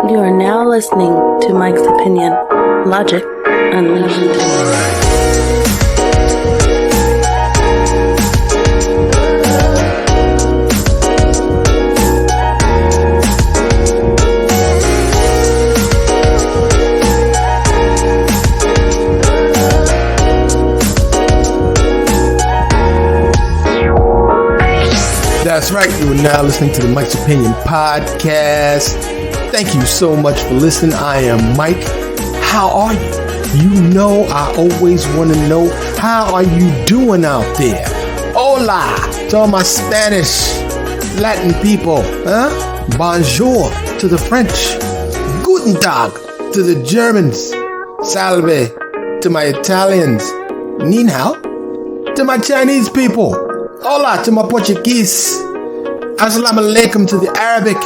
You are now listening to Mike's Opinion. Logic Unleashed. That's right. You are now listening to the Mike's Opinion podcast. Thank you so much for listening. I am Mike. How are you? You know, I always want to know, how are you doing out there? Hola to all my Spanish, Latin people. Bonjour to the French. Guten Tag to the Germans. Salve to my Italians. Ni hao to my Chinese people. Hola to my Portuguese. Assalamu alaikum to the Arabic.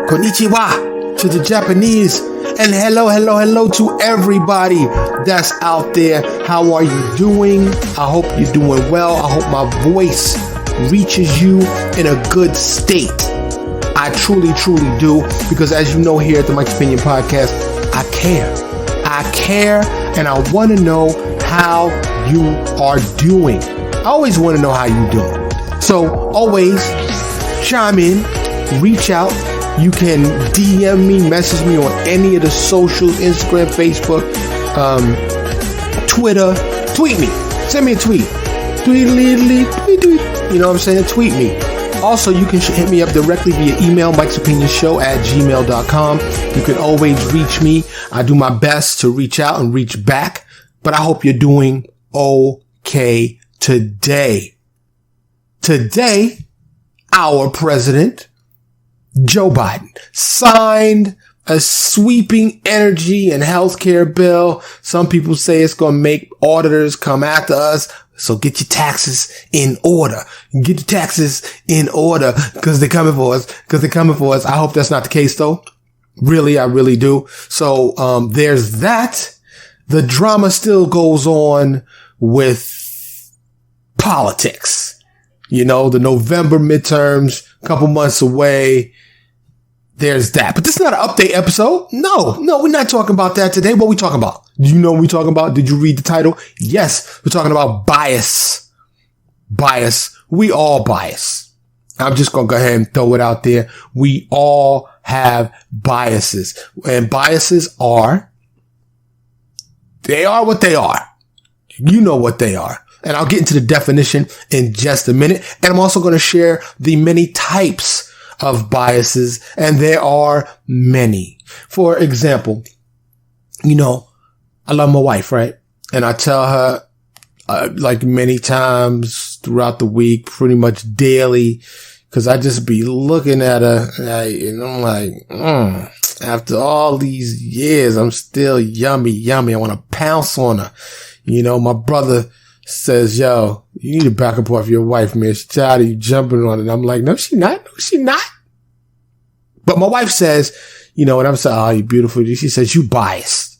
Konnichiwa to the Japanese. And hello to everybody that's out there. How are you doing? I hope you're doing well. I hope my voice reaches you in a good state. I truly do. Because as you know, here at the Mike's Opinion podcast, I care and I want to know how you are doing. I always want to know how you're doing. So always chime in, reach out. You can DM me, message me on any of the socials, Instagram, Facebook, Twitter. Tweet me. Send me a tweet. Tweet. You know what I'm saying? Tweet me. Also, you can hit me up directly via email, mikesopinionshow@gmail.com. You can always reach me. I do my best to reach out and reach back, but I hope you're doing okay today. Today, our president, Joe Biden, signed a sweeping energy and healthcare bill. Some people say it's going to make auditors come after us. So get your taxes in order. Get your taxes in order because they're coming for us. I hope that's not the case though. Really, I really do. So, there's that. The drama still goes on with politics. You know, the November midterms, a couple months away. There's that. But this is not an update episode. No, we're not talking about that today. What are we talking about? Do you know what we're talking about? Did you read the title? Yes, we're talking about bias. Bias. We all bias. I'm just going to go ahead and throw it out there. We all have biases. And biases they are what they are. You know what they are. And I'll get into the definition in just a minute. And I'm also going to share the many types of biases. And there are many. For example, you know, I love my wife, right? And I tell her, like many times throughout the week, pretty much daily, cause I just be looking at her and I'm like, after all these years, I'm still yummy. I want to pounce on her. You know, my brother says, yo, you need to back up off your wife, man. She's tired of you jumping on it. And I'm like, no, she not. But my wife says, you know, and I'm saying, oh, you're beautiful. She says, you biased.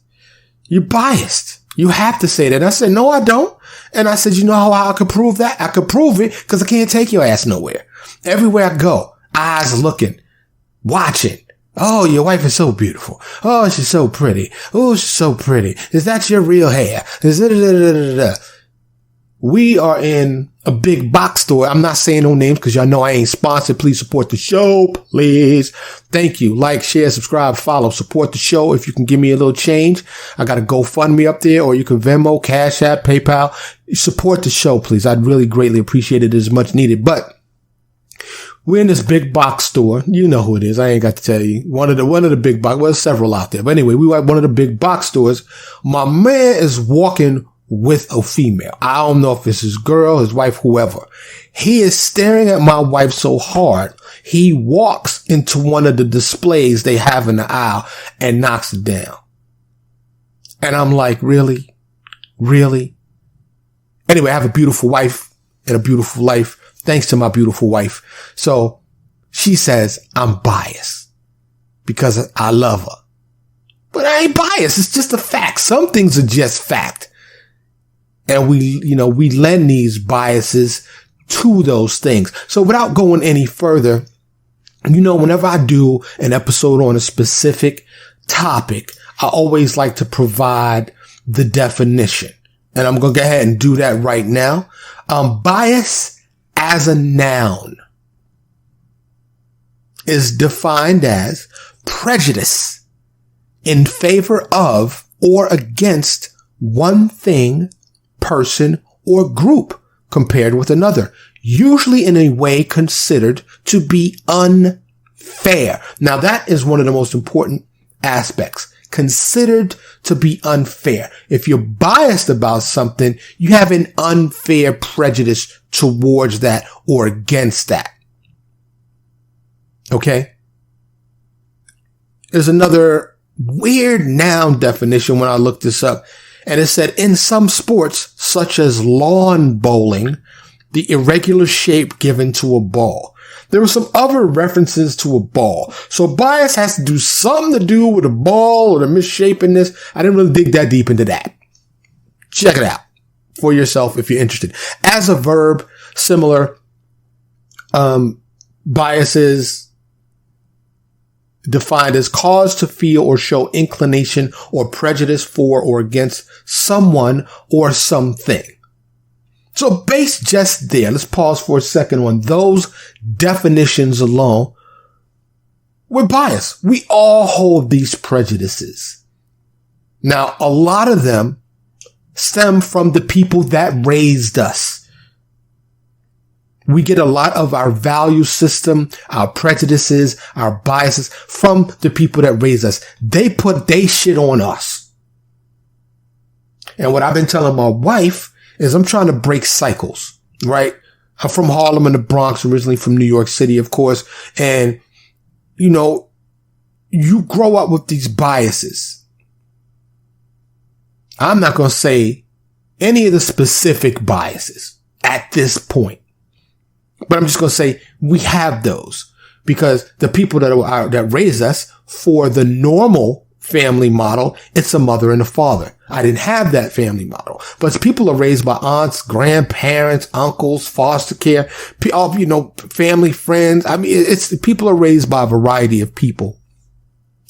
You're biased. You have to say that. And I said, no, I don't. And I said, you know how I could prove that? I could prove it because I can't take your ass nowhere. Everywhere I go, eyes looking, watching. Oh, your wife is so beautiful. Oh, she's so pretty. Oh, she's so pretty. Is that your real hair? We are in a big box store. I'm not saying no names because y'all know I ain't sponsored. Please support the show, please. Thank you. Like, share, subscribe, follow, support the show. If you can give me a little change, I got a GoFundMe up there, or you can Venmo, Cash App, PayPal. Support the show, please. I'd really greatly appreciate it. As much needed. But we're in this big box store. You know who it is. I ain't got to tell you. One of the big box. Well, there's several out there. But anyway, we were at one of the big box stores. My man is walking with a female. I don't know if it's his girl, his wife, whoever. He is staring at my wife so hard, he walks into one of the displays they have in the aisle and knocks it down. And I'm like, really? Really? Anyway, I have a beautiful wife and a beautiful life, thanks to my beautiful wife. So she says, I'm biased because I love her. But I ain't biased. It's just a fact. Some things are just fact. And we lend these biases to those things. So without going any further, Whenever I do an episode on a specific topic, I always like to provide the definition. And I'm going to go ahead and do that right now. Bias as a noun is defined as prejudice in favor of or against one thing, person, or group compared with another, usually in a way considered to be unfair. Now, that is one of the most important aspects. Considered to be unfair. If you're biased about something, you have an unfair prejudice towards that or against that. Okay? There's another weird noun definition when I looked this up. And it said, in some sports, such as lawn bowling, the irregular shape given to a ball. There were some other references to a ball. So bias has to do something to do with a ball or the misshapenness. I didn't really dig that deep into that. Check it out for yourself if you're interested. As a verb, similar, bias is defined as cause to feel or show inclination or prejudice for or against someone or something. So based just there, let's pause for a second on those definitions alone. We're biased. We all hold these prejudices. Now, a lot of them stem from the people that raised us. We get a lot of our value system, our prejudices, our biases from the people that raised us. They put they shit on us. And what I've been telling my wife is I'm trying to break cycles, right? I'm from Harlem and the Bronx, originally from New York City, of course. And, you grow up with these biases. I'm not going to say any of the specific biases at this point, but I'm just going to say we have those because the people that raised us for the normal family model, it's a mother and a father. I didn't have that family model, but people are raised by aunts, grandparents, uncles, foster care, family, friends. I mean, people are raised by a variety of people.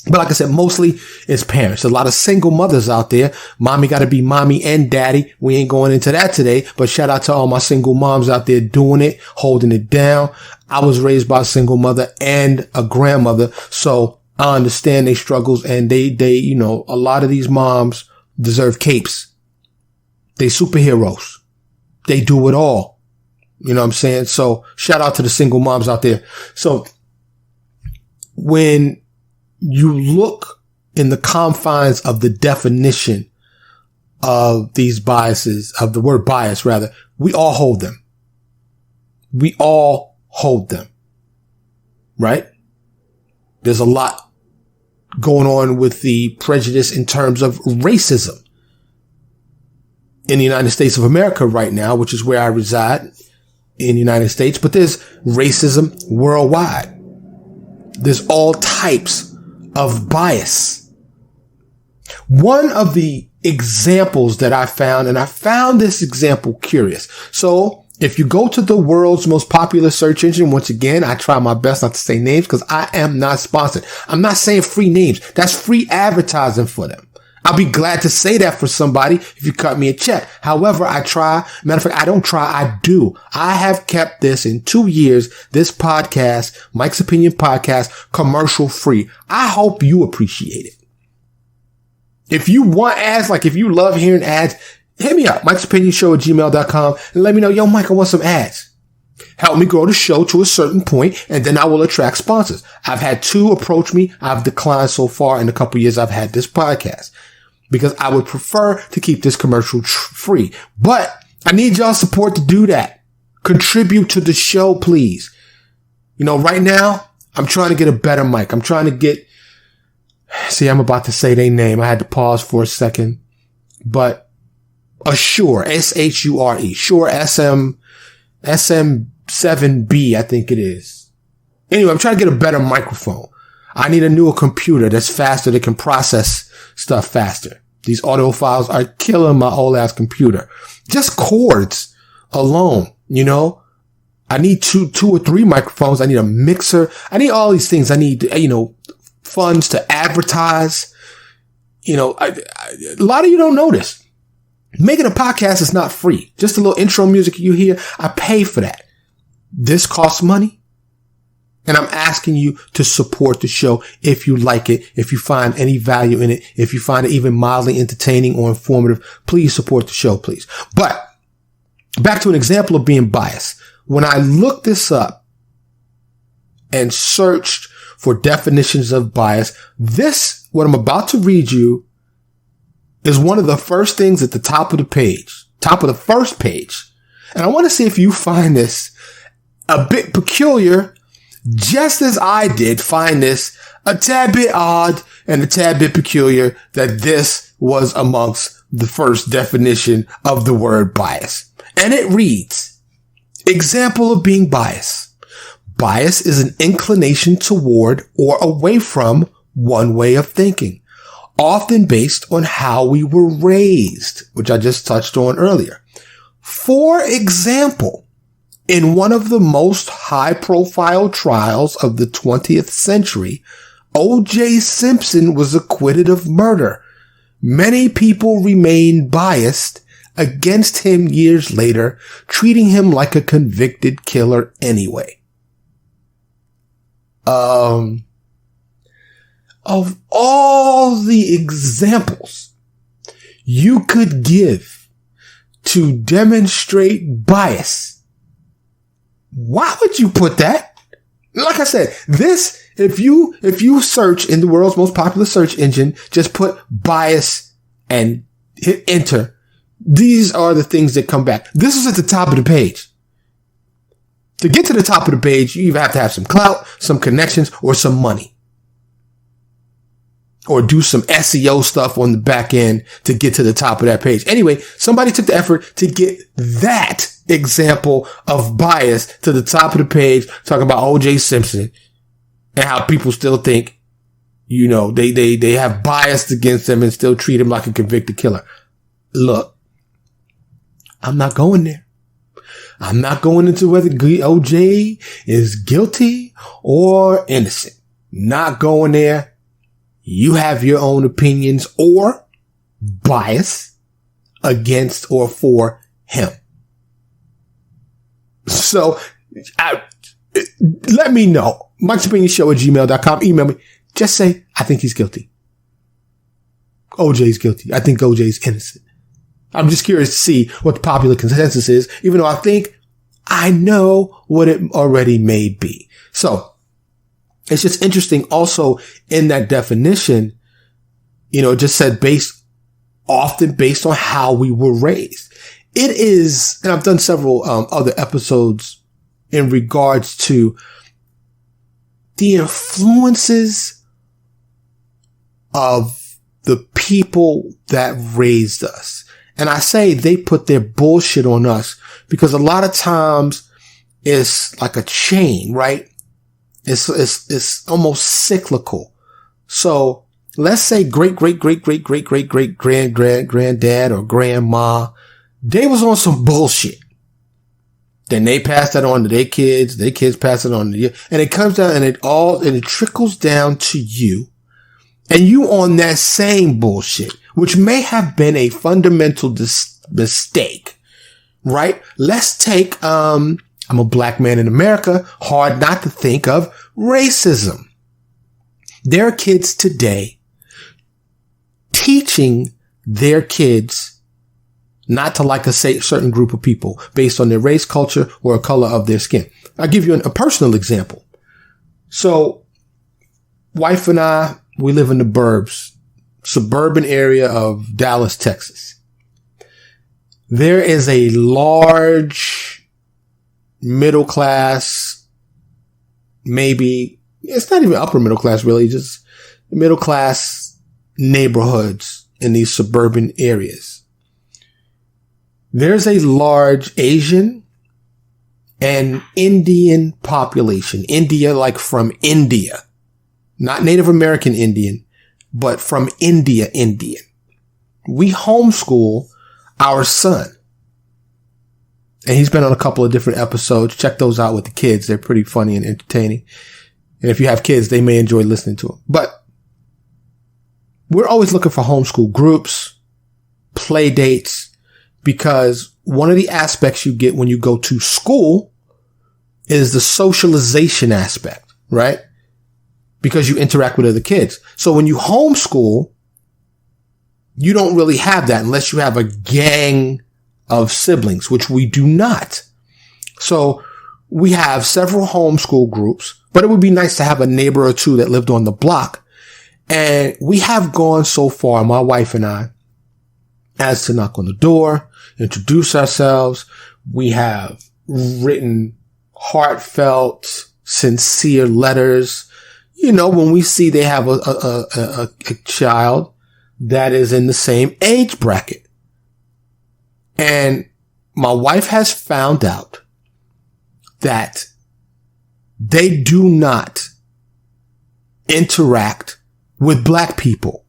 But like I said, mostly it's parents. There's a lot of single mothers out there. Mommy got to be mommy and daddy. We ain't going into that today, but shout out to all my single moms out there doing it, holding it down. I was raised by a single mother and a grandmother. So I understand their struggles and they, a lot of these moms deserve capes. They superheroes. They do it all. You know what I'm saying? So shout out to the single moms out there. So when you look in the confines of the definition of these biases, of the word bias rather, we all hold them. We all hold them. Right? There's a lot going on with the prejudice in terms of racism in the United States of America right now, which is where I reside in the United States, but there's racism worldwide. There's all types of bias. One of the examples that I found, and I found this example curious. So if you go to the world's most popular search engine, once again, I try my best not to say names because I am not sponsored. I'm not saying free names. That's free advertising for them. I'll be glad to say that for somebody if you cut me a check. However, I try. Matter of fact, I don't try. I do. I have kept this in 2 years, this podcast, Mike's Opinion Podcast, commercial free. I hope you appreciate it. If you want ads, like if you love hearing ads, hit me up, mikesopinionshow@gmail.com, and let me know, yo, Mike, I want some ads. Help me grow the show to a certain point, and then I will attract sponsors. I've had 2 approach me. I've declined so far in the couple years I've had this podcast because I would prefer to keep this commercial free. But I need y'all support to do that. Contribute to the show, please. Right now, I'm trying to get a better mic. I'm trying to get, I'm about to say their name. I had to pause for a second, but Shure, S-H-U-R-E, Shure SM7B, I think it is. Anyway, I'm trying to get a better microphone. I need a newer computer that's faster, that can process stuff faster. These audio files are killing my old ass computer. Just chords alone, I need two or three microphones. I need a mixer. I need all these things. I need, funds to advertise. A lot of you don't know this. Making a podcast is not free. Just a little intro music you hear, I pay for that. This costs money. And I'm asking you to support the show if you like it, if you find any value in it, if you find it even mildly entertaining or informative, please support the show, please. But back to an example of being biased. When I looked this up and searched for definitions of bias, what I'm about to read you is one of the first things at the top of the first page. And I want to see if you find this a bit peculiar, just as I did find this a tad bit odd and a tad bit peculiar that this was amongst the first definition of the word bias. And it reads, example of being biased. Bias is an inclination toward or away from one way of thinking, often based on how we were raised, which I just touched on earlier. For example, in one of the most high-profile trials of the 20th century, O.J. Simpson was acquitted of murder. Many people remain biased against him years later, treating him like a convicted killer anyway. Of all the examples you could give to demonstrate bias, why would you put that? Like I said, this, if you search in the world's most popular search engine, just put bias and hit enter. These are the things that come back. This is at the top of the page. To get to the top of the page, you either have to have some clout, some connections, or some money. Or do some SEO stuff on the back end to get to the top of that page. Anyway, somebody took the effort to get that example of bias to the top of the page, talking about O.J. Simpson and how people still think, they have bias against him and still treat him like a convicted killer. Look, I'm not going there. I'm not going into whether O.J. is guilty or innocent. Not going there. You have your own opinions or bias against or for him. So, let me know. Mike'sOpinionShow@gmail.com. Email me. Just say, I think he's guilty. OJ's guilty. I think OJ's innocent. I'm just curious to see what the popular consensus is, even though I think I know what it already may be. So, it's just interesting also in that definition, it just said often based on how we were raised. It is, and I've done several other episodes in regards to the influences of the people that raised us. And I say they put their bullshit on us because a lot of times it's like a chain, right? It's almost cyclical. So let's say great granddad or grandma, they was on some bullshit. Then they pass that on to their kids pass it on to you. And it comes down and it trickles down to you. And you on that same bullshit, which may have been a fundamental mistake, right? Let's take, I'm a black man in America. Hard not to think of racism. There are kids today teaching their kids not to like a certain group of people based on their race, culture, or a color of their skin. I'll give you a personal example. So, wife and I, we live in the burbs, suburban area of Dallas, Texas. There is a large middle class, maybe, it's not even upper middle class really, just middle class neighborhoods in these suburban areas. There's a large Asian and Indian population. India, like from India. Not Native American Indian, but from India, Indian. We homeschool our son. And he's been on a couple of different episodes. Check those out with the kids. They're pretty funny and entertaining. And if you have kids, they may enjoy listening to them. But we're always looking for homeschool groups, play dates, because one of the aspects you get when you go to school is the socialization aspect, right? Because you interact with other kids. So when you homeschool, you don't really have that unless you have a gang of siblings, which we do not. So we have several homeschool groups, but it would be nice to have a neighbor or two that lived on the block. And we have gone so far, my wife and I, as to knock on the door, introduce ourselves. We have written heartfelt, sincere letters. You know, when we see they have a child that is in the same age bracket. And my wife has found out that they do not interact with black people.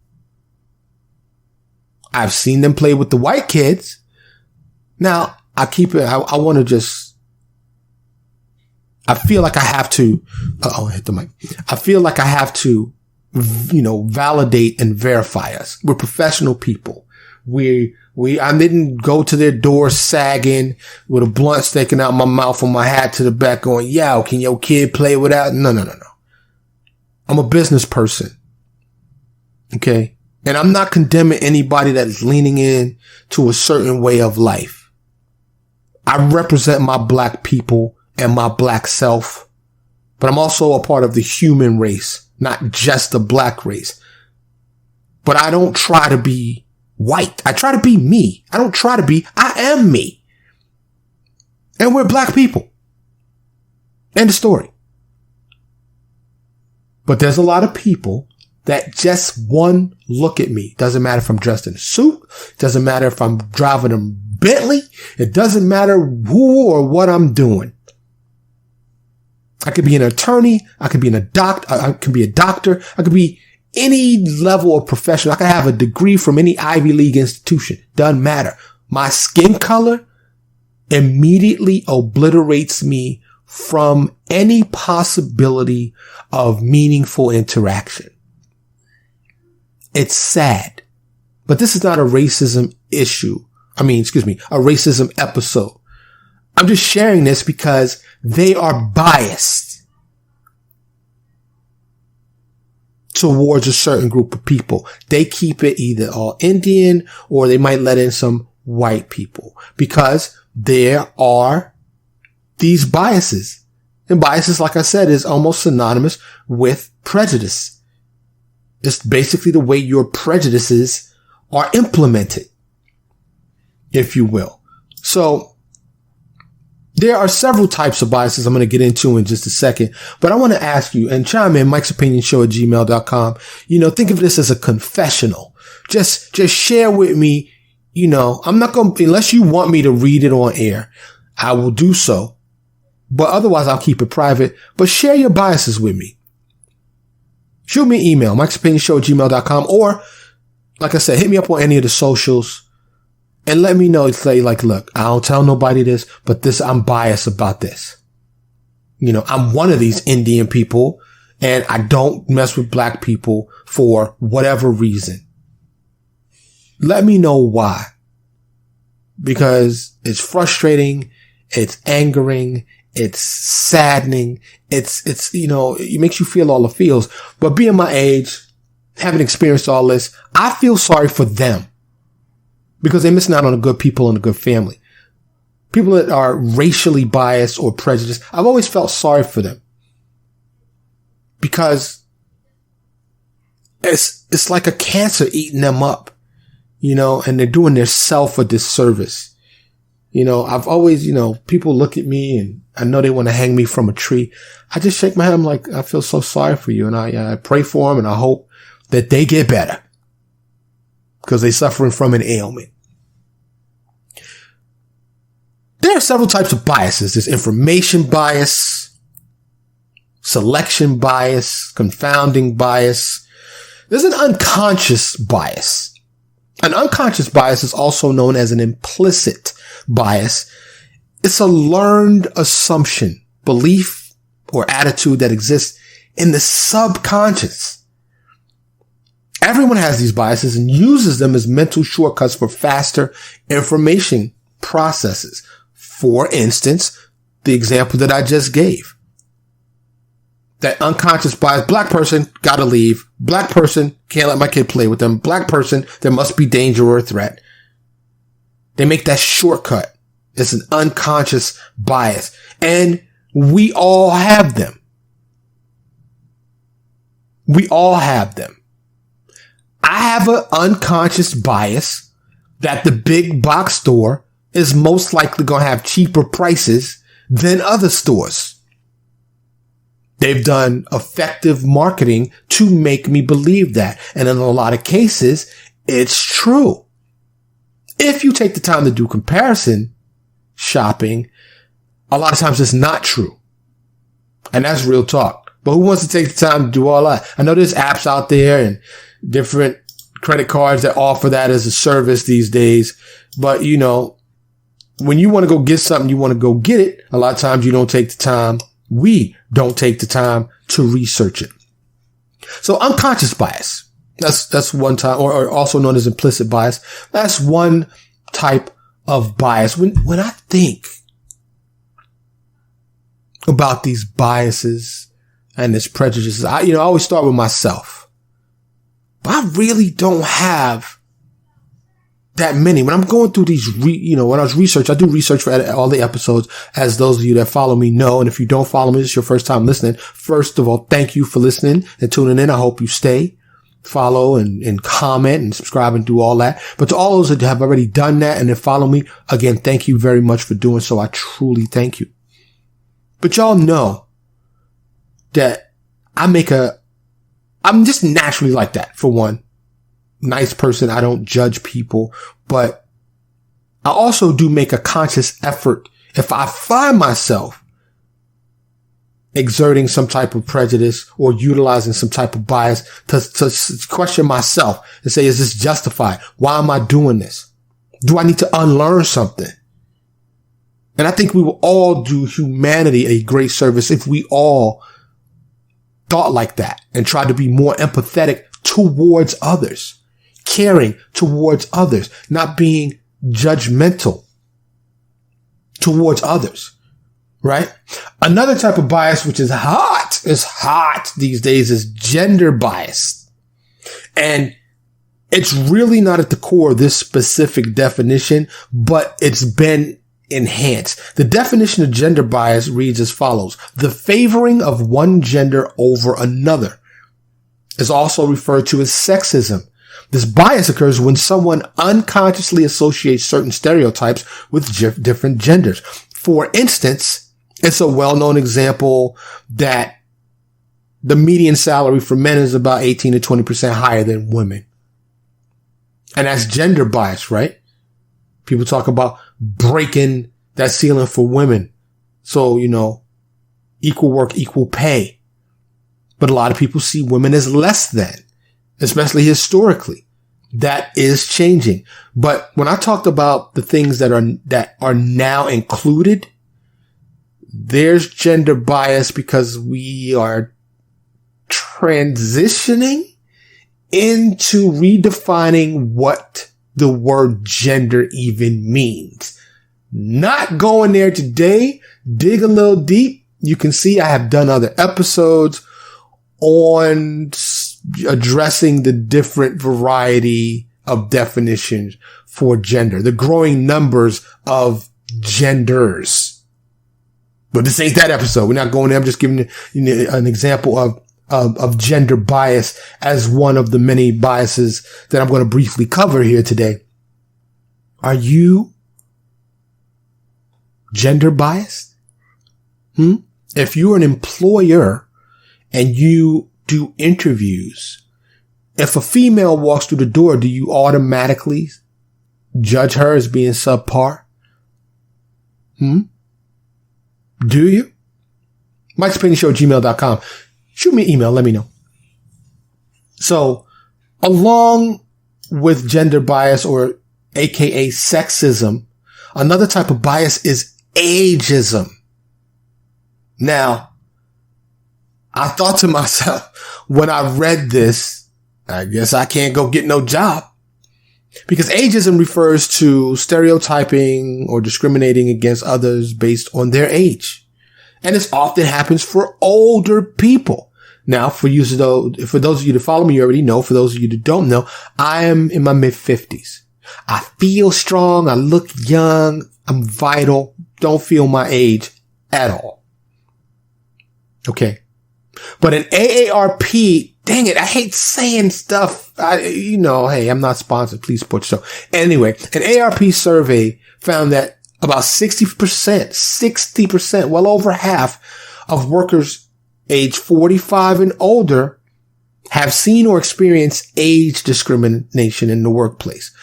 I've seen them play with the white kids. Now, I want to just, I feel like I have to, hit the mic. I feel like I have to, validate and verify us. We're professional people. I didn't go to their door sagging with a blunt sticking out my mouth and my hat to the back going, yo, can your kid play without? No. I'm a business person. Okay. And I'm not condemning anybody that is leaning in to a certain way of life. I represent my black people and my black self, but I'm also a part of the human race, not just the black race. But I don't try to be white. I try to be me. I am me. And we're black people. End of story. But there's a lot of people that just one look at me. Doesn't matter if I'm dressed in a suit. Doesn't matter if I'm driving a Bentley. It doesn't matter who or what I'm doing. I could be an attorney. I could be a doctor. I could be any level of profession. I could have a degree from any Ivy League institution. Doesn't matter. My skin color immediately obliterates me from any possibility of meaningful interaction. It's sad, but this is not a racism issue. A racism episode. I'm just sharing this because they are biased towards a certain group of people. They keep it either all Indian or they might let in some white people because there are these biases. And biases, like I said, is almost synonymous with prejudice. It's basically the way your prejudices are implemented, if you will. So there are several types of biases I'm going to get into in just a second, but I want to ask you and chime in mikesopinionshow@gmail.com. Think of this as a confessional. Just share with me. I'm not going to, unless you want me to read it on air, I will do so, but otherwise I'll keep it private, but share your biases with me. Shoot me an email, mikesopinionshow@gmail.com, or like I said, hit me up on any of the socials and let me know. Say like, look, I don't tell nobody this, but I'm biased about this. I'm one of these Indian people and I don't mess with black people for whatever reason. Let me know why. Because it's frustrating. It's angering. It's saddening. It makes you feel all the feels. But being my age, having experienced all this, I feel sorry for them because they're missing out on the good people and a good family. People that are racially biased or prejudiced, I've always felt sorry for them because it's like a cancer eating them up, and they're doing their self a disservice. I've always, people look at me and I know they want to hang me from a tree. I just shake my head. I'm like, I feel so sorry for you. And I pray for them and I hope that they get better because they're suffering from an ailment. There are several types of biases. There's information bias, selection bias, confounding bias. There's an unconscious bias. An unconscious bias is also known as an implicit bias. It's a learned assumption, belief, or attitude that exists in the subconscious. Everyone has these biases and uses them as mental shortcuts for faster information processes. For instance, the example that I just gave. That unconscious bias, black person gotta leave. Black person can't let my kid play with them. Black person, there must be danger or a threat. They make that shortcut. It's an unconscious bias. And we all have them. We all have them. I have an unconscious bias that the big box store is most likely going to have cheaper prices than other stores. They've done effective marketing to make me believe that. And in a lot of cases, it's true. If you take the time to do comparison shopping, a lot of times it's not true. And that's real talk. But who wants to take the time to do all that? I know there's apps out there and different credit cards that offer that as a service these days. But, you know, when you want to go get something, you want to go get it. A lot of times you don't take the time. We don't take the time to research it. So unconscious bias. That's one type, or also known as implicit bias. That's one type of bias. When I think about these biases and this prejudices, I always start with myself. But I really don't have that many. When I'm going through these, when I was researching, I do research for all the episodes, as those of you that follow me know. And if you don't follow me, this is your first time listening. First of all, thank you for listening and tuning in. I hope you stay, follow and comment and subscribe and do all that. But to all those that have already done that and then follow me, again, thank you very much for doing so. I truly thank you. But y'all know that I'm just naturally like that, for one. Nice person. I don't judge people, but I also do make a conscious effort if I find myself exerting some type of prejudice or utilizing some type of bias to question myself and say, is this justified? Why am I doing this? Do I need to unlearn something? And I think we will all do humanity a great service if we all thought like that and tried to be more empathetic towards others. Caring towards others, not being judgmental towards others, right? Another type of bias, which is hot these days, is gender bias. And it's really not at the core of this specific definition, but it's been enhanced. The definition of gender bias reads as follows: the favoring of one gender over another is also referred to as sexism. This bias occurs when someone unconsciously associates certain stereotypes with different genders. For instance, it's a well-known example that the median salary for men is about 18 to 20% higher than women. And that's gender bias, right? People talk about breaking that ceiling for women. So, equal work, equal pay. But a lot of people see women as less than. Especially historically. That is changing. But when I talked about the things that are now included, there's gender bias because we are transitioning into redefining what the word gender even means. Not going there today. Dig a little deep. You can see I have done other episodes on addressing the different variety of definitions for gender, the growing numbers of genders. But this ain't that episode. We're not going there. I'm just giving you an example of gender bias as one of the many biases that I'm going to briefly cover here today. Are you gender biased? If you're an employer and you do interviews, if a female walks through the door, do you automatically judge her as being subpar? Do you? Mike'sOpinionShow@gmail.com. Shoot me an email. Let me know. So, along with gender bias, or AKA sexism, another type of bias is ageism. Now, I thought to myself, when I read this, I guess I can't go get no job. Because ageism refers to stereotyping or discriminating against others based on their age. And this often happens for older people. Now, for those of you that follow me, you already know. For those of you that don't know, I am in my mid-50s. I feel strong. I look young. I'm vital. Don't feel my age at all. Okay. But an AARP, dang it, I hate saying stuff. Hey, I'm not sponsored. Please support the show. Anyway, an AARP survey found that about 60%, well over half of workers age 45 and older have seen or experienced age discrimination in the workplace.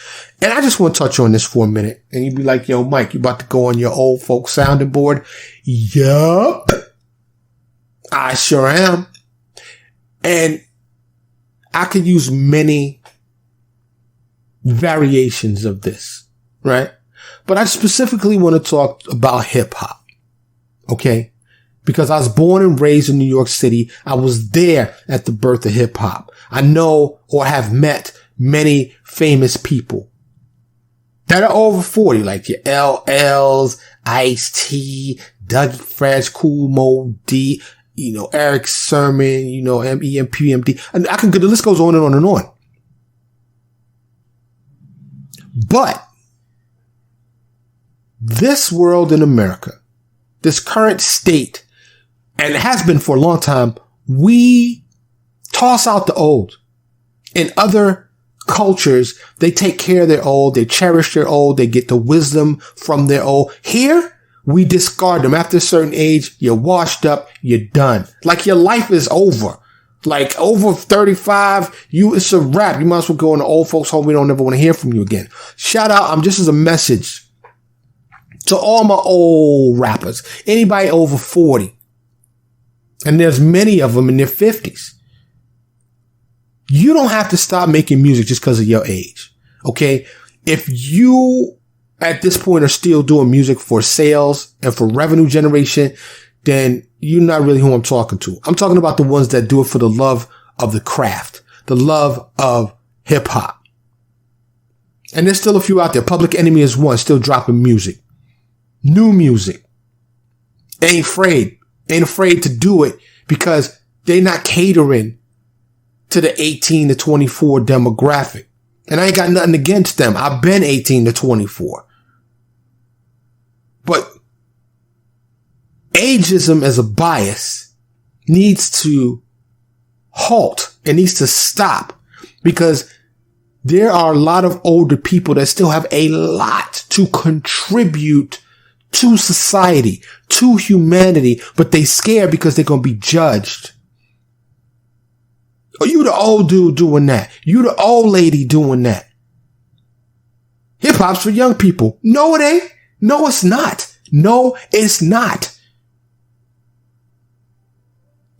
And I just want to touch on this for a minute. And you'd be like, yo, Mike, you about to go on your old folks sounding board? Yup. I sure am. And I could use many variations of this, right? But I specifically want to talk about hip hop. Okay? Because I was born and raised in New York City. I was there at the birth of hip hop. I know or have met many famous people that are over 40, like your LLs, Ice-T, Dougie Fresh, Kool Moe D, Eric Sermon, MEMPMD. And the list goes on and on and on. But this world in America, this current state, and it has been for a long time, we toss out the old. In other cultures, they take care of their old, they cherish their old, they get the wisdom from their old. Here, we discard them. After a certain age, you're washed up, you're done. Like your life is over. Like over 35, it's a wrap. You might as well go in the old folks home. We don't ever want to hear from you again. Shout out, just as a message to all my old rappers, anybody over 40. And there's many of them in their 50s. You don't have to stop making music just because of your age. Okay. If you at this point are still doing music for sales and for revenue generation, then you're not really who I'm talking to. I'm talking about the ones that do it for the love of the craft, the love of hip hop. And there's still a few out there. Public Enemy is one, still dropping music. New music. Ain't afraid to do it because they're not catering to the 18 to 24 demographic. And I ain't got nothing against them. I've been 18 to 24. But ageism as a bias needs to halt. It needs to stop because there are a lot of older people that still have a lot to contribute to society, to humanity, but they scared because they're going to be judged. Or you the old dude doing that. You the old lady doing that. Hip hop's for young people. No, it ain't. No, it's not. No, it's not.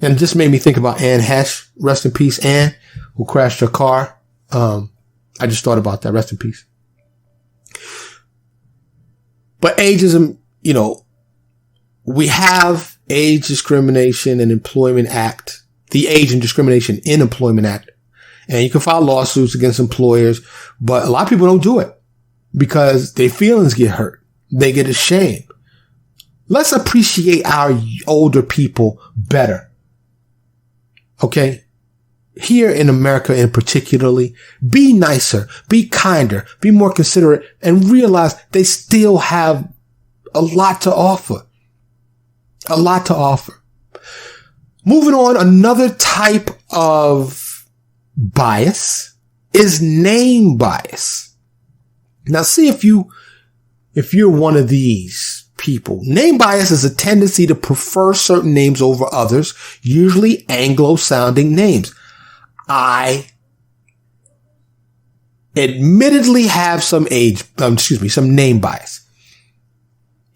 And it just made me think about Anne Hesh. Rest in peace, Anne, who crashed her car. I just thought about that. Rest in peace. But ageism, we have Age Discrimination and Employment Act, the Age and Discrimination in Employment Act. And you can file lawsuits against employers, but a lot of people don't do it because their feelings get hurt. They get ashamed. Let's appreciate our older people better. Okay? Here in America in particularly, be nicer, be kinder, be more considerate, and realize they still have a lot to offer. A lot to offer. Moving on, another type of bias is name bias. Now see if you're one of these people. Name bias is a tendency to prefer certain names over others, usually Anglo-sounding names. I admittedly have some name bias.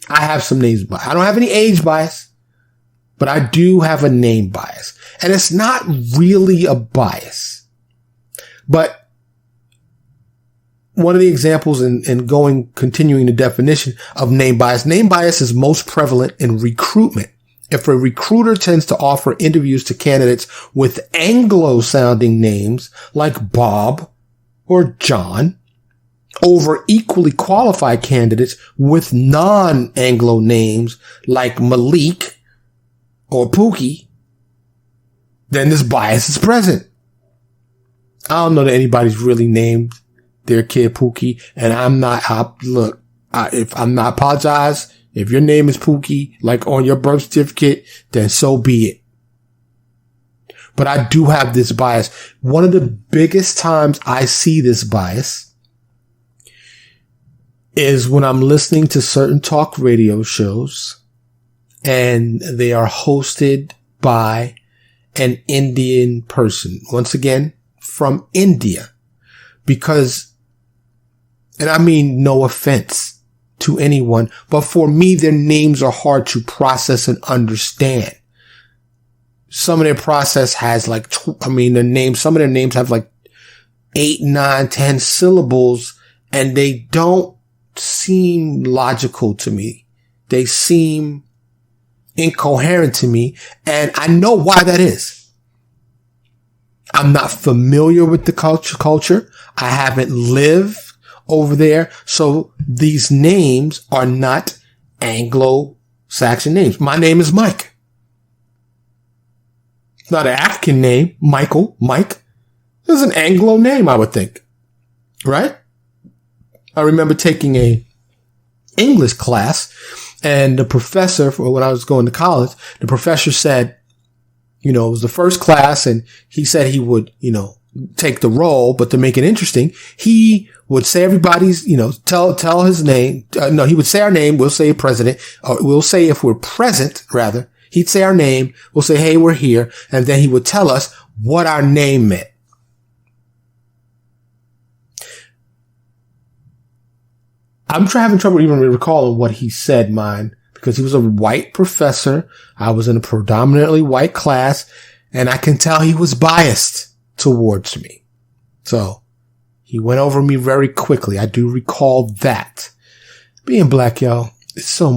I have some names bias. I don't have any age bias, but I do have a name bias. And it's not really a bias, but one of the examples in continuing the definition of name bias is most prevalent in recruitment. If a recruiter tends to offer interviews to candidates with Anglo-sounding names like Bob or John over equally qualified candidates with non-Anglo names like Malik or Pookie, then this bias is present. I don't know that anybody's really named their kid Pookie, and apologize. If your name is Pookie, like on your birth certificate, then so be it. But I do have this bias. One of the biggest times I see this bias is when I'm listening to certain talk radio shows and they are hosted by an Indian person. Once again, from India. Because, and I mean no offense to anyone, but for me, their names are hard to process and understand. Some of their process has some of their names have like 8, 9, 10 syllables, and they don't seem logical to me. They seem incoherent to me, and I know why that is. I'm not familiar with the culture. I haven't lived over there. So these names are not Anglo-Saxon names. My name is Mike. It's not an African name. Michael, Mike. This is an Anglo name, I would think. Right? I remember taking a English class, and the professor, when I was going to college, the professor said, it was the first class, and he said he would, take the role, but to make it interesting, he would say everybody's, tell his name. He would say our name. We'll say president, or we'll say if we're present, rather. He'd say our name. We'll say, hey, we're here. And then he would tell us what our name meant. I'm having trouble even recalling what he said, mine, because he was a white professor. I was in a predominantly white class, and I can tell he was biased towards me. So he went over me very quickly. I do recall that. Being black, y'all, it's so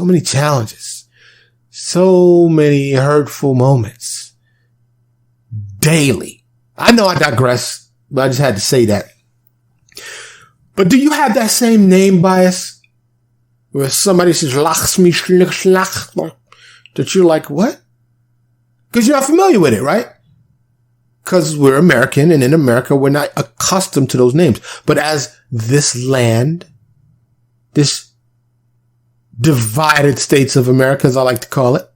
many challenges, so many hurtful moments daily. I know I digress, but I just had to say that. But do you have that same name bias where somebody says, that you're like, what? Because you're not familiar with it, right? Because we're American, and in America, we're not accustomed to those names. But as this land, this divided states of America, as I like to call it,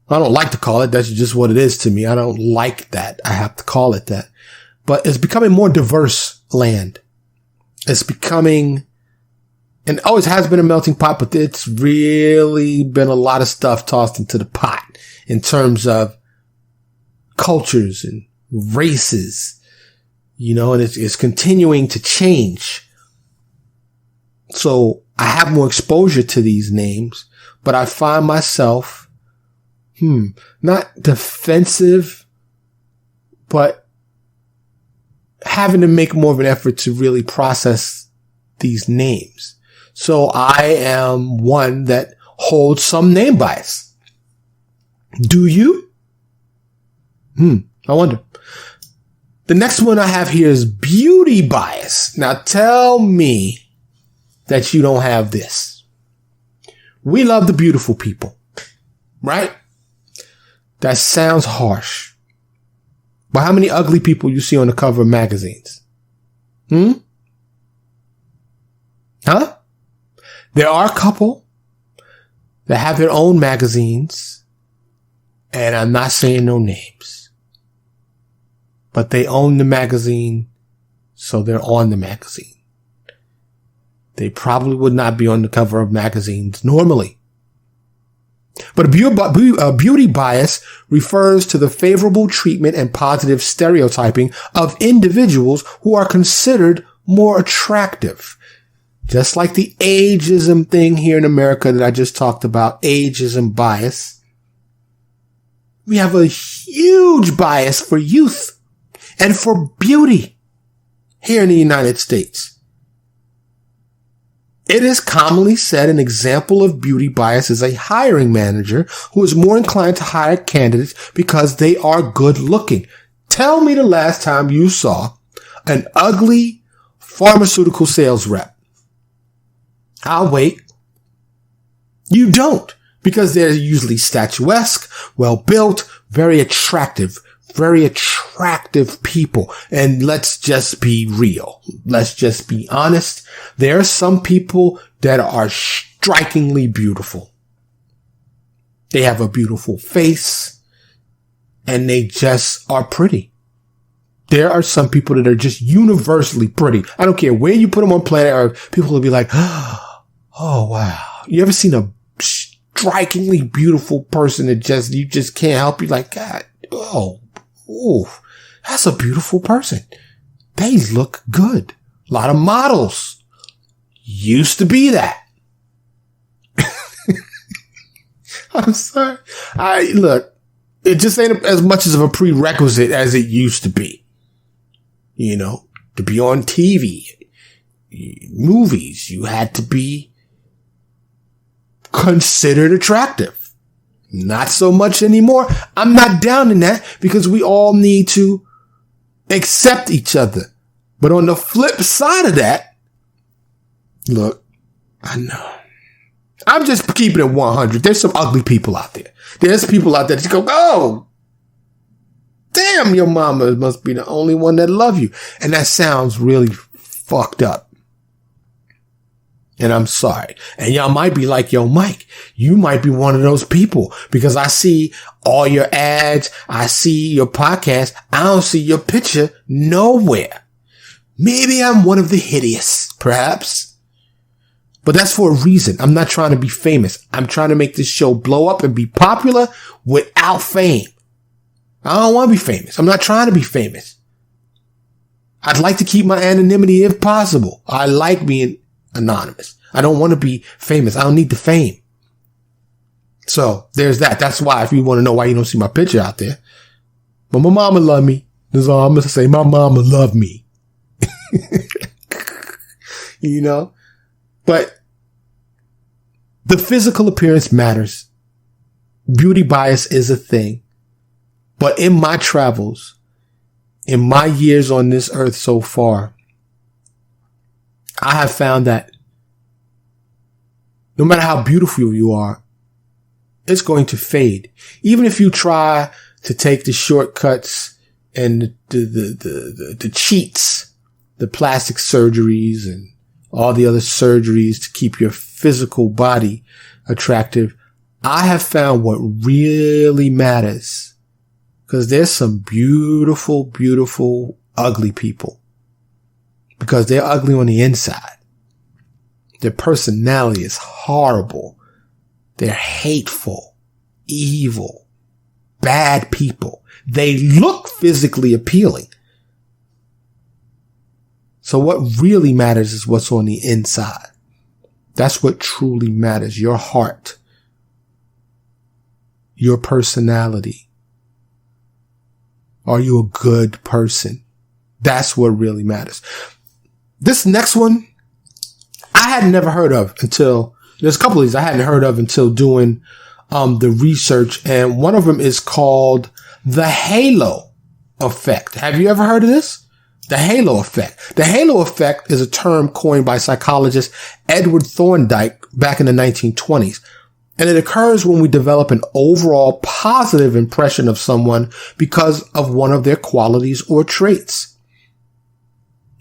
I don't like to call it, that's just what it is to me. I don't like that. I have to call it that. But it's becoming more diverse land. It's becoming, and always has been a melting pot, but it's really been a lot of stuff tossed into the pot in terms of cultures and races, and it's continuing to change. So I have more exposure to these names, but I find myself, not defensive, but having to make more of an effort to really process these names. So I am one that holds some name bias. Do you? I wonder. The next one I have here is beauty bias. Now tell me that you don't have this. We love the beautiful people, right? That sounds harsh. But how many ugly people you see on the cover of magazines? Huh? There are a couple that have their own magazines, and I'm not saying no names, but they own the magazine, so they're on the magazine. They probably would not be on the cover of magazines normally. But a beauty bias refers to the favorable treatment and positive stereotyping of individuals who are considered more attractive. Just like the ageism thing here in America that I just talked about, ageism bias. We have a huge bias for youth and for beauty. here in the United States. It is commonly said an example of beauty bias is a hiring manager who is more inclined to hire candidates because they are good looking. Tell me the last time you saw an ugly pharmaceutical sales rep. I'll wait. You don't, because they're usually statuesque, well built, very attractive people. And let's just be real. Let's just be honest. There are some people that are strikingly beautiful. They have a beautiful face and they just are pretty. There are some people that are just universally pretty. I don't care where you put them on planet Earth. People will be like, oh, wow. You ever seen a strikingly beautiful person that you just can't help you? Like, God, that's a beautiful person. They look good. A lot of models used to be that. I'm sorry. Look, it just ain't as much of a prerequisite as it used to be. You know, to be on TV, movies, you had to be considered attractive. Not so much anymore. I'm not down in that because we all need to accept each other. But on the flip side of that, look, I know. I'm just keeping it 100. There's some ugly people out there. There's people out there that go, oh, damn, your mama must be the only one that love you. And that sounds really fucked up. And I'm sorry. And y'all might be like, yo, Mike, you might be one of those people because I see all your ads. I see your podcast. I don't see your picture nowhere. Maybe I'm one of the hideous, perhaps. But that's for a reason. I'm not trying to be famous. I'm trying to make this show blow up and be popular without fame. I don't want to be famous. I'm not trying to be famous. I'd like to keep my anonymity if possible. I like being anonymous. I don't want to be famous. I don't need the fame. So there's that. That's why, if you want to know why you don't see my picture out there. But my mama love me. That's all I'm going to say. My mama love me. You know, but the physical appearance matters. Beauty bias is a thing. But in my travels, in my years on this earth so far, I have found that no matter how beautiful you are, it's going to fade. Even if you try to take the shortcuts and the cheats, the plastic surgeries and all the other surgeries to keep your physical body attractive, I have found what really matters. Because there's some beautiful, beautiful, ugly people. Because they're ugly on the inside. Their personality is horrible. They're hateful, evil, bad people. They look physically appealing. So what really matters is what's on the inside. That's what truly matters. Your heart. Your personality. Are you a good person? That's what really matters. This next one, I had never heard of until, there's a couple of these I hadn't heard of until doing the research. And one of them is called the halo effect. Have you ever heard of this? The halo effect. The halo effect is a term coined by psychologist Edward Thorndike back in the 1920s. And it occurs when we develop an overall positive impression of someone because of one of their qualities or traits.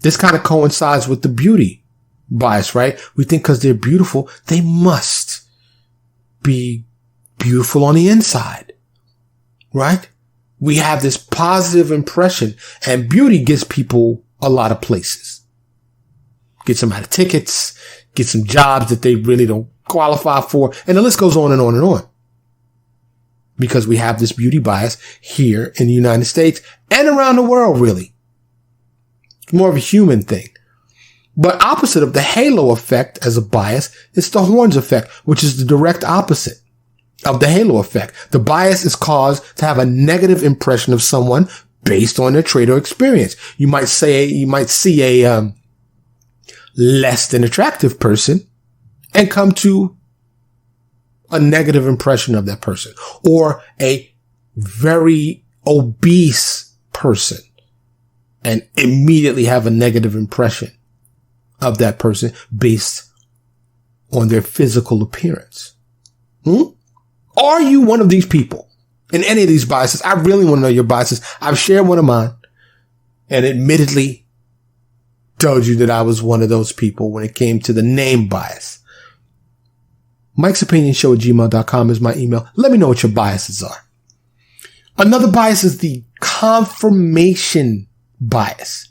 This kind of coincides with the beauty bias, right? We think because they're beautiful, they must be beautiful on the inside, right? We have this positive impression, and beauty gets people a lot of places. Gets them out of tickets, gets them jobs that they really don't qualify for, and the list goes on and on and on. Because we have this beauty bias here in the United States and around the world, really. It's more of a human thing. But opposite of the halo effect as a bias is the horns effect, which is the direct opposite of the halo effect. The bias is caused to have a negative impression of someone based on their trait or experience. You might see a less than attractive person and come to a negative impression of that person, or a very obese person and immediately have a negative impression of that person based on their physical appearance. Are you one of these people in any of these biases? I really want to know your biases. I've shared one of mine and admittedly told you that I was one of those people when it came to the name bias. Mike'sOpinionShow@gmail.com is my email. Let me know what your biases are. Another bias is the confirmation bias.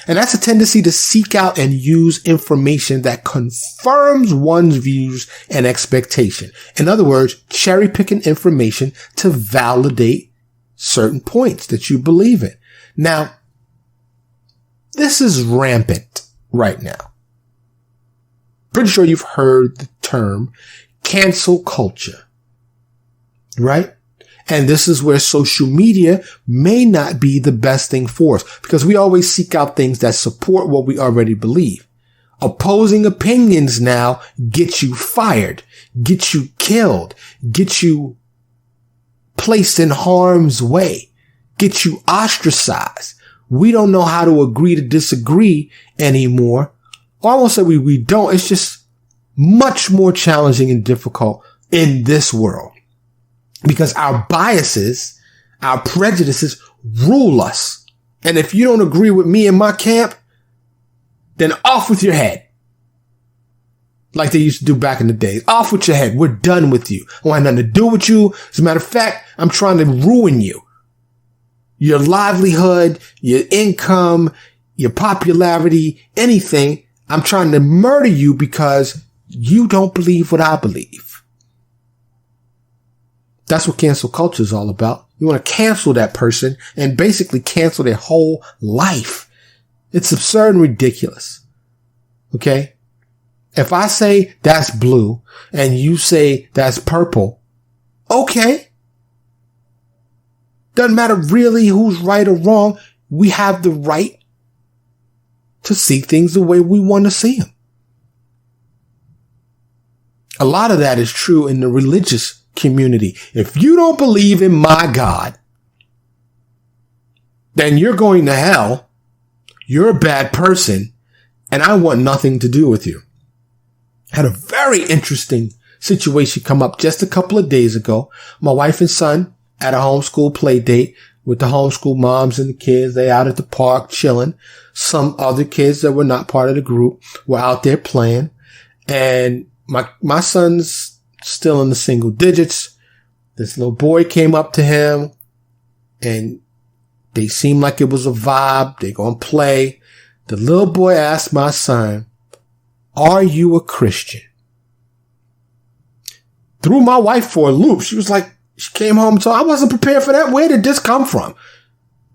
And that's a tendency to seek out and use information that confirms one's views and expectation. In other words, cherry picking information to validate certain points that you believe in. Now, this is rampant right now. Pretty sure you've heard the term cancel culture, right? And this is where social media may not be the best thing for us, because we always seek out things that support what we already believe. Opposing opinions now get you fired, get you killed, get you placed in harm's way, get you ostracized. We don't know how to agree to disagree anymore. Or I won't say we don't. It's just much more challenging and difficult in this world, because our biases, our prejudices rule us. And if you don't agree with me and my camp, then off with your head. Like they used to do back in the day. Off with your head. We're done with you. I want nothing to do with you. As a matter of fact, I'm trying to ruin you. Your livelihood, your income, your popularity, anything. I'm trying to murder you because you don't believe what I believe. That's what cancel culture is all about. You want to cancel that person and basically cancel their whole life. It's absurd and ridiculous. Okay? If I say that's blue and you say that's purple, okay. Doesn't matter really who's right or wrong. We have the right to see things the way we want to see them. A lot of that is true in the religious community. If you don't believe in my God, then you're going to hell. You're a bad person, and I want nothing to do with you. I had a very interesting situation come up just a couple of days ago. My wife and son at a homeschool play date with the homeschool moms and the kids. They out at the park chilling. Some other kids that were not part of the group were out there playing, and my son's still in the single digits. This little boy came up to him and they seemed like it was a vibe. They gonna play. The little boy asked my son, "Are you a Christian?" Threw my wife for a loop. She was like, she came home, so I wasn't prepared for that. Where did this come from?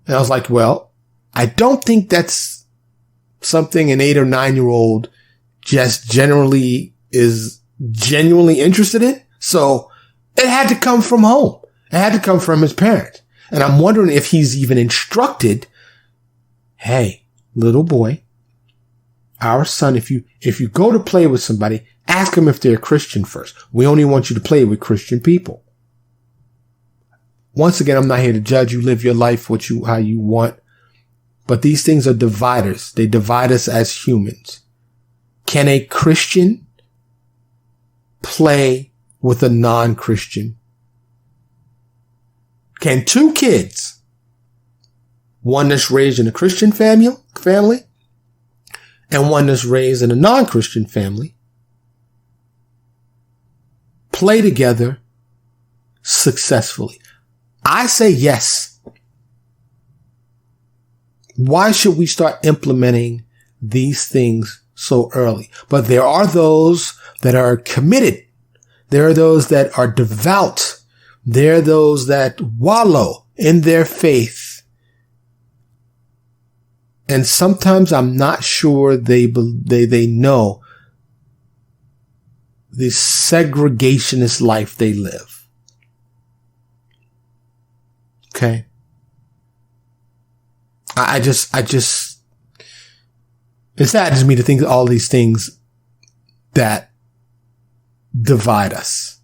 And I was like, well, I don't think that's something an 8 or 9-year-old just generally is genuinely interested in. So it had to come from home. It had to come from his parents. And I'm wondering if he's even instructed, hey, little boy, our son, if you go to play with somebody, ask them if they're a Christian first. We only want you to play with Christian people. Once again, I'm not here to judge you. Live your life how you want. But these things are dividers. They divide us as humans. Can a Christian play with a non-Christian? Can two kids, one that's raised in a Christian family and one that's raised in a non-Christian family, play together successfully? I say yes. Why should we start implementing these things so early? But there are those that are committed. There are those that are devout. There are those that wallow in their faith. And sometimes I'm not sure they know the segregationist life they live. Okay. I just, it saddens me to think of all these things that divide us.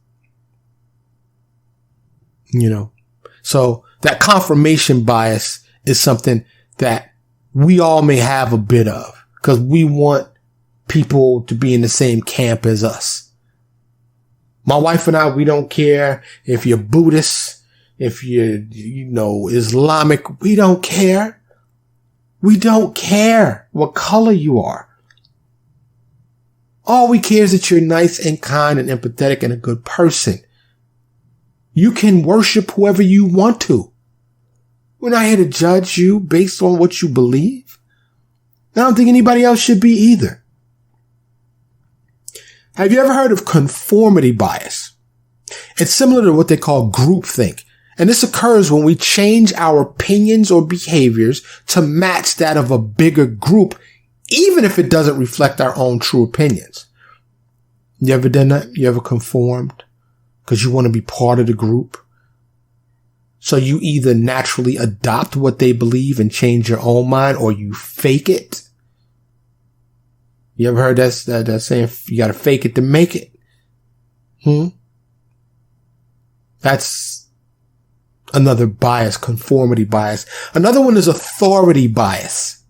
So that confirmation bias is something that we all may have a bit of because we want people to be in the same camp as us. My wife and I, we don't care if you're Buddhist, if you're, Islamic. We don't care. We don't care what color you are. All we care is that you're nice and kind and empathetic and a good person. You can worship whoever you want to. We're not here to judge you based on what you believe. I don't think anybody else should be either. Have you ever heard of conformity bias? It's similar to what they call groupthink. And this occurs when we change our opinions or behaviors to match that of a bigger group, even if it doesn't reflect our own true opinions. You ever done that? You ever conformed? Because you want to be part of the group. So you either naturally adopt what they believe and change your own mind, or you fake it. You ever heard that saying, you got to fake it to make it? That's another bias, conformity bias. Another one is authority bias.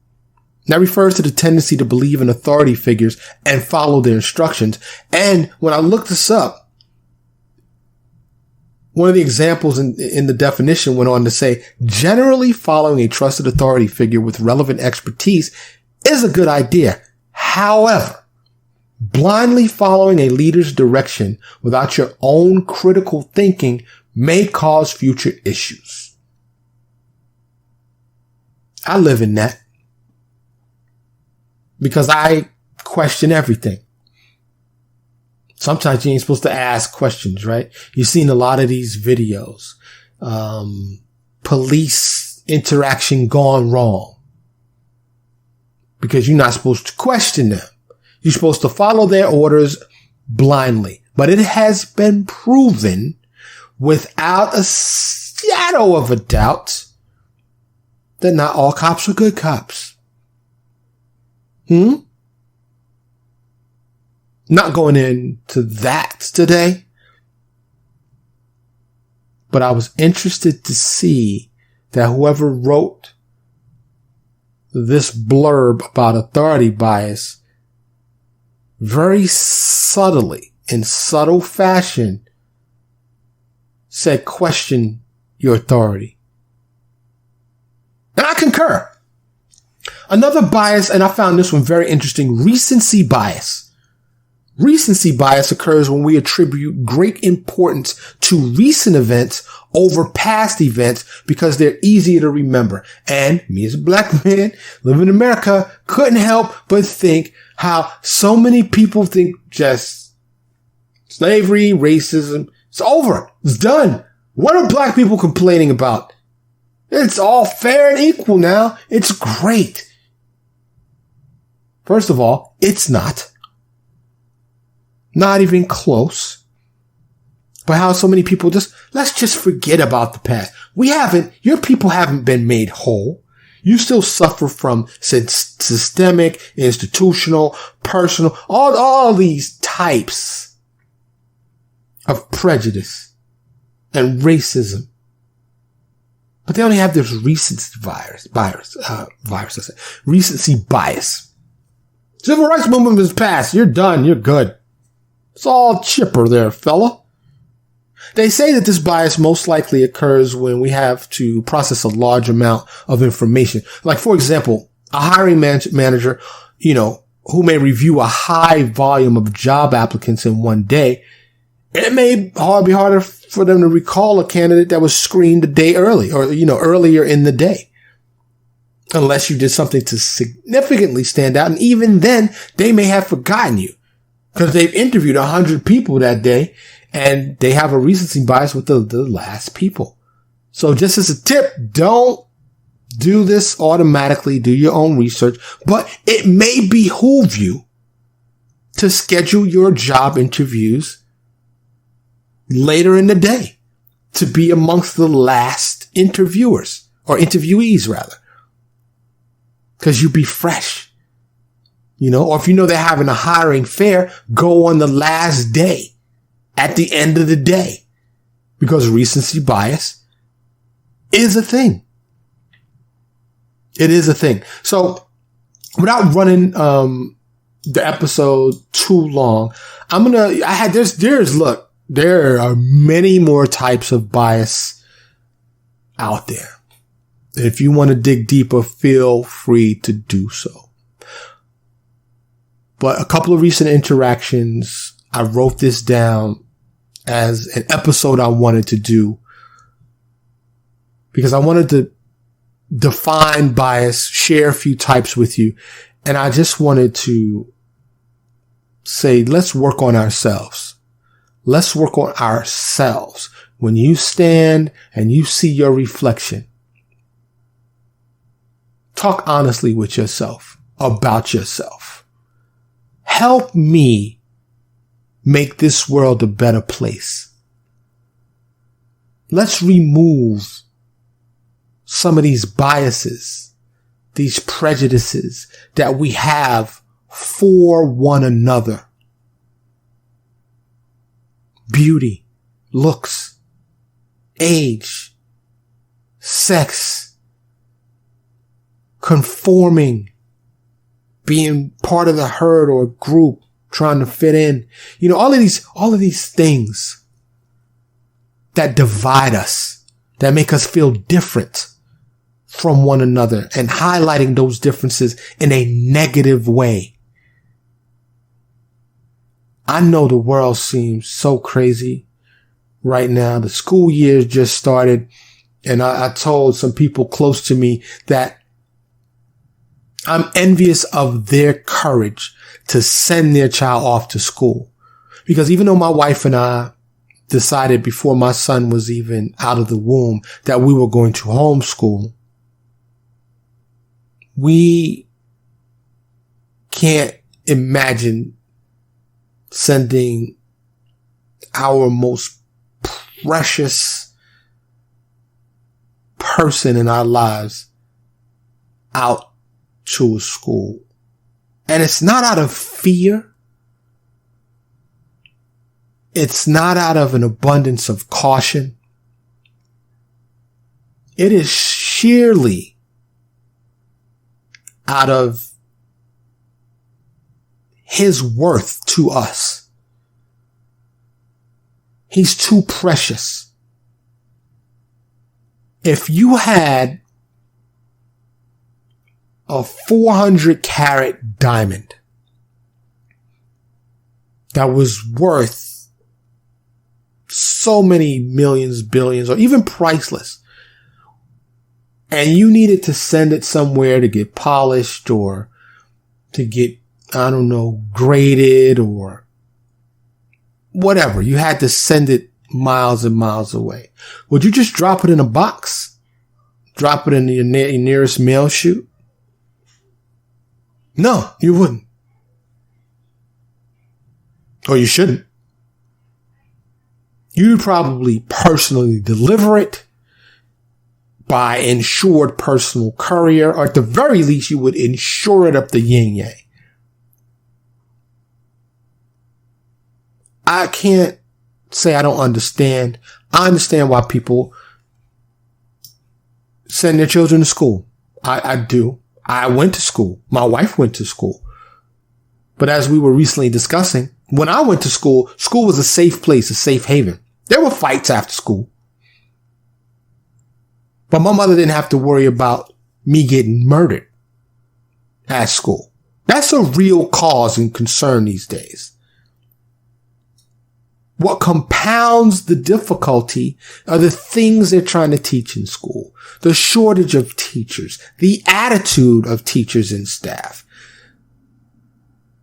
That refers to the tendency to believe in authority figures and follow their instructions. And when I looked this up, one of the examples in the definition went on to say, generally following a trusted authority figure with relevant expertise is a good idea. However, blindly following a leader's direction without your own critical thinking may cause future issues. I live in that because I question everything. Sometimes you ain't supposed to ask questions, right? You've seen a lot of these videos. Police interaction gone wrong. Because you're not supposed to question them. You're supposed to follow their orders blindly. But it has been proven without a shadow of a doubt that not all cops are good cops. Not going into that today, but I was interested to see that whoever wrote this blurb about authority bias very subtly, in subtle fashion, said question your authority. And I concur. Another bias, and I found this one very interesting, recency bias. Recency bias occurs when we attribute great importance to recent events over past events because they're easier to remember. And me as a black man living in America couldn't help but think how so many people think just slavery, racism, it's over. It's done. What are black people complaining about? It's all fair and equal now. It's great. First of all, it's not. Not even close. But how so many people let's just forget about the past. Your people haven't been made whole. You still suffer from systemic, institutional, personal, all these types of prejudice and racism. But they only have this recency bias. Civil rights movement is passed. You're done. You're good. It's all chipper there, fella. They say that this bias most likely occurs when we have to process a large amount of information. Like, for example, a hiring manager, who may review a high volume of job applicants in one day. It may be harder for them to recall a candidate that was screened a day early or, earlier in the day. Unless you did something to significantly stand out. And even then, they may have forgotten you. Because they've interviewed 100 people that day and they have a recency bias with the last people. So just as a tip, don't do this automatically. Do your own research. But it may behoove you to schedule your job interviews later in the day to be amongst the last interviewers or interviewees rather. because you be fresh, or if they're having a hiring fair, go on the last day at the end of the day, because recency bias is a thing. It is a thing. So without running, the episode too long, there are many more types of bias out there. If you want to dig deeper, feel free to do so. But a couple of recent interactions, I wrote this down as an episode I wanted to do because I wanted to define bias, share a few types with you. And I just wanted to say, let's work on ourselves. Let's work on ourselves. When you stand and you see your reflection, talk honestly with yourself about yourself. Help me make this world a better place. Let's remove some of these biases, these prejudices that we have for one another. Beauty, looks, age, sex, conforming, being part of the herd or group, trying to fit in. All of these things that divide us, that make us feel different from one another, and highlighting those differences in a negative way. I know the world seems so crazy right now. The school year just started, and I told some people close to me that I'm envious of their courage to send their child off to school. Because even though my wife and I decided before my son was even out of the womb that we were going to homeschool, we can't imagine sending our most precious person in our lives out to a school. And it's not out of fear. It's not out of an abundance of caution. It is sheerly out of his worth to us. He's too precious. If you had a 400 carat diamond that was worth so many millions, billions, or even priceless, and you needed to send it somewhere to get polished or to get, graded or whatever, you had to send it miles and miles away. Would you just drop it in a box? Drop it in your nearest mail chute? No, you wouldn't. Or you shouldn't. You'd probably personally deliver it by insured personal courier, or at the very least, you would insure it up the yin yang. I can't say I don't understand. I understand why people send their children to school. I do. I went to school. My wife went to school. But as we were recently discussing, when I went to school, school was a safe place, a safe haven. There were fights after school. But my mother didn't have to worry about me getting murdered at school. That's a real cause and concern these days. What compounds the difficulty are the things they're trying to teach in school. The shortage of teachers, the attitude of teachers and staff,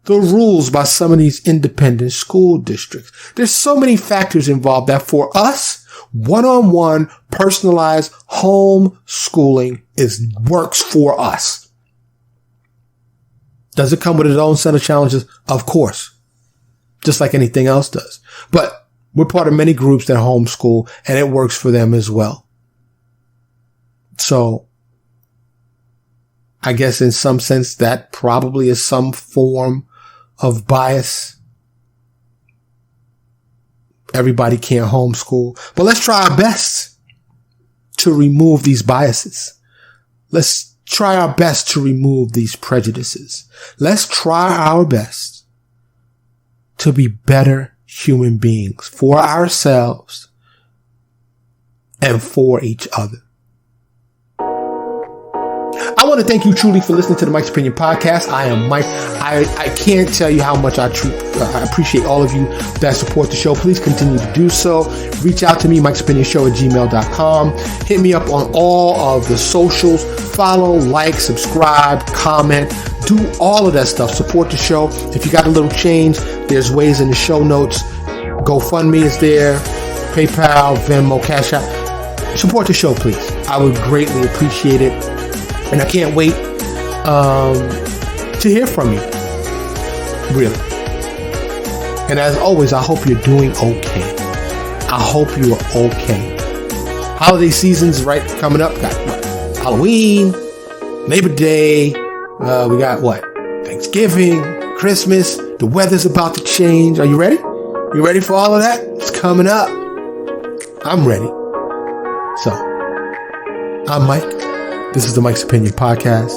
the rules by some of these independent school districts. There's so many factors involved that for us, one-on-one, personalized home schooling works for us. Does it come with its own set of challenges? Of course. Just like anything else does. But we're part of many groups that homeschool, and it works for them as well. So I guess in some sense that probably is some form of bias. Everybody can't homeschool, but let's try our best to remove these biases. Let's try our best to remove these prejudices. Let's try our best to be better human beings for ourselves and for each other. I want to thank you truly for listening to the Mike's Opinion podcast. I am Mike. I can't tell you how much I appreciate all of you that support the show. Please continue to do so. Reach out to me, mikesopinionshow@gmail.com. Hit me up on all of the socials. Follow, like, subscribe, comment. Do all of that stuff. Support the show. If you got a little change, there's ways in the show notes. GoFundMe is there. PayPal, Venmo, Cash App. Support the show, please. I would greatly appreciate it. And I can't wait to hear from you. Really. And as always, I hope you're doing okay. I hope you are okay. Holiday season's right coming up. Got what? Halloween, Labor Day. We got what? Thanksgiving, Christmas. The weather's about to change. Are you ready? You ready for all of that? It's coming up. I'm ready. So, I'm Mike. This is the Mike's Opinion podcast.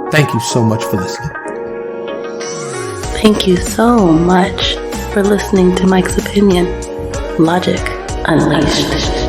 Thank you so much for listening. Thank you so much for listening to Mike's Opinion. Logic Unleashed.